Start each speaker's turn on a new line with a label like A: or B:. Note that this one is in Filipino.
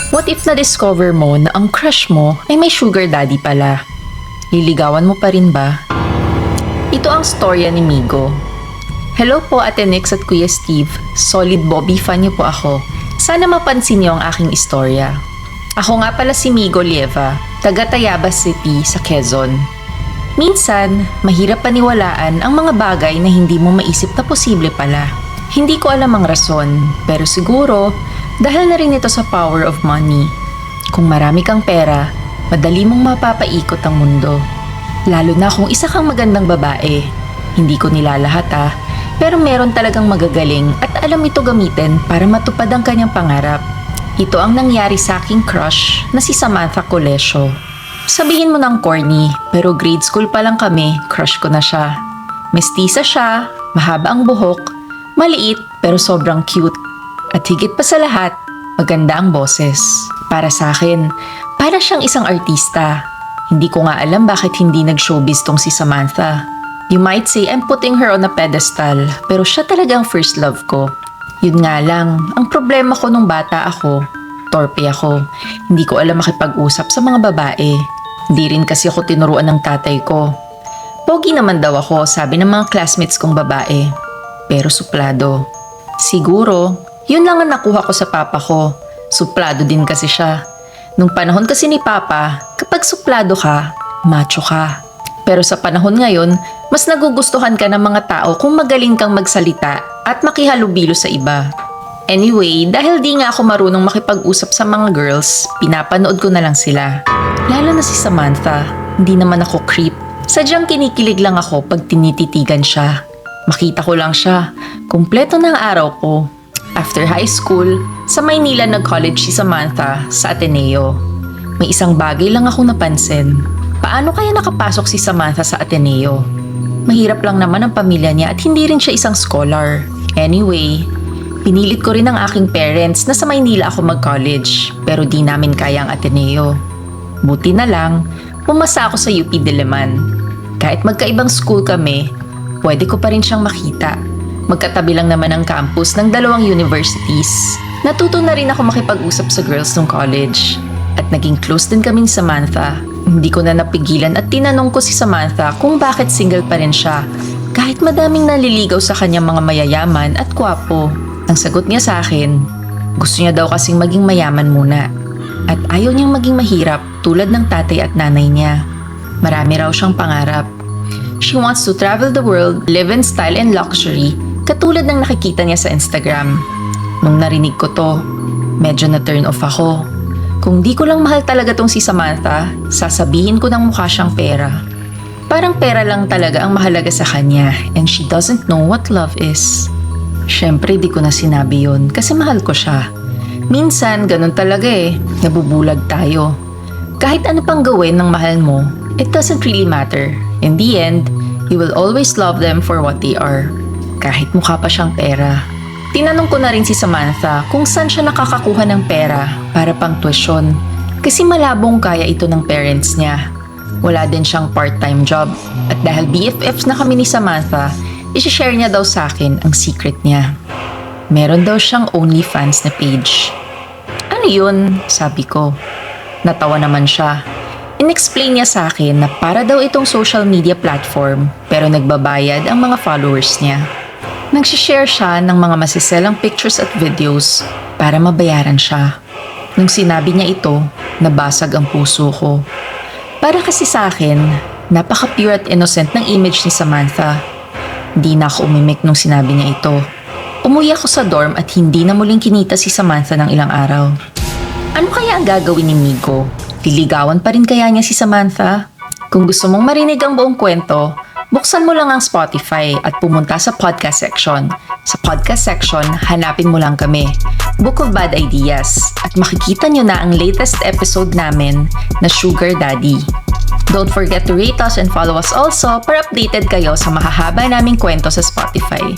A: What if na-discover mo na ang crush mo ay may sugar daddy pala? Liligawan mo pa rin ba? Ito ang storya ni Migo. Hello po Ate Nix at Kuya Steve. Solid Bobby fan niyo po ako. Sana mapansin niyo ang aking istorya. Ako nga pala si Migo Lieva, taga Tayabas City sa Quezon. Minsan, mahirap paniwalaan ang mga bagay na hindi mo maisip na posible pala. Hindi ko alam ang rason, pero siguro dahil na rin ito sa power of money. Kung marami kang pera, madali mong mapapaikot ang mundo. Lalo na kung isa kang magandang babae. Hindi ko nilalahat pero meron talagang magagaling at alam ito gamitin para matupad ang kanyang pangarap. Ito ang nangyari sa aking crush na si Samantha Colesio. Sabihin mo ng corny, pero grade school pa lang kami, crush ko na siya. Mestiza siya, mahaba ang buhok, maliit pero sobrang cute. At higit pa sa lahat, maganda ang boses. Para sa akin, para siyang isang artista. Hindi ko nga alam bakit hindi nag-showbiz tong si Samantha. You might say I'm putting her on a pedestal, pero siya talaga ang first love ko. Yun nga lang, ang problema ko nung bata ako, torpe ako. Hindi ko alam makipag-usap sa mga babae. Hindi rin kasi ako tinuruan ng tatay ko. Pogi naman daw ako, sabi ng mga classmates kong babae. Pero suplado. Siguro, yun lang ang nakuha ko sa papa ko. Suplado din kasi siya. Nung panahon kasi ni papa, kapag suplado ka, macho ka. Pero sa panahon ngayon, mas nagugustuhan ka ng mga tao kung magaling kang magsalita at makihalubilo sa iba. Anyway, dahil di nga ako marunong makipag-usap sa mga girls, pinapanood ko na lang sila. Lalo na si Samantha, hindi naman ako creep. Sadyang kinikilig lang ako pag tinititigan siya. Makita ko lang siya, kumpleto na ang araw ko. After high school, sa Maynila nag-college si Samantha sa Ateneo. May isang bagay lang akong napansin. Paano kaya nakapasok si Samantha sa Ateneo? Mahirap lang naman ang pamilya niya at hindi rin siya isang scholar. Anyway, pinilit ko rin ang aking parents na sa Maynila ako mag-college pero di namin kaya ang Ateneo. Buti na lang, pumasa ako sa UP Diliman. Kahit magkaibang school kami, pwede ko pa rin siyang makita. Magkatabi lang naman ang campus ng dalawang universities. Natuto na rin ako makipag-usap sa girls nung college. At naging close din kami ni Samantha. Hindi ko na napigilan at tinanong ko si Samantha kung bakit single pa rin siya. Kahit madaming naliligaw sa kanyang mga mayayaman at kwapo. Ang sagot niya sa akin, gusto niya daw kasing maging mayaman muna. At ayaw niyang maging mahirap tulad ng tatay at nanay niya. Marami raw siyang pangarap. She wants to travel the world, live in style and luxury, katulad ng nakikita niya sa Instagram. Nung narinig ko to, medyo na-turn off ako. Kung di ko lang mahal talaga tong si Samantha, sasabihin ko ng mukha siyang pera. Parang pera lang talaga ang mahalaga sa kanya and she doesn't know what love is. Syempre di ko na sinabi yun kasi mahal ko siya. Minsan ganun talaga nabubulag tayo. Kahit ano pang gawin ng mahal mo, it doesn't really matter. In the end, you will always love them for what they are. Kahit mukha pa siyang pera. Tinanong ko na rin si Samantha kung saan siya nakakakuha ng pera para pang tuition. Kasi malabong kaya ito ng parents niya. Wala din siyang part-time job. At dahil BFFs na kami ni Samantha, isi-share niya daw sa akin ang secret niya. Meron daw siyang OnlyFans na page. Ano yun? Sabi ko. Natawa naman siya. In-explain niya sa akin na para daw itong social media platform pero nagbabayad ang mga followers niya. Nagsishare siya ng mga masiselang pictures at videos para mabayaran siya. Nung sinabi niya ito, nabasag ang puso ko. Para kasi sa akin, napaka-pure at innocent ng image ni Samantha. Hindi na ako umimik nung sinabi niya ito. Umuwi ako sa dorm at hindi na muling kinita si Samantha ng ilang araw. Ano kaya ang gagawin ni Migo? Liligawan pa rin kaya niya si Samantha? Kung gusto mong marinig ang buong kwento, buksan mo lang ang Spotify at pumunta sa podcast section. Sa podcast section, hanapin mo lang kami, Book of Bad Ideas, at makikita nyo na ang latest episode namin na Sugar Daddy. Don't forget to rate us and follow us also para updated kayo sa mahahaba naming kwento sa Spotify.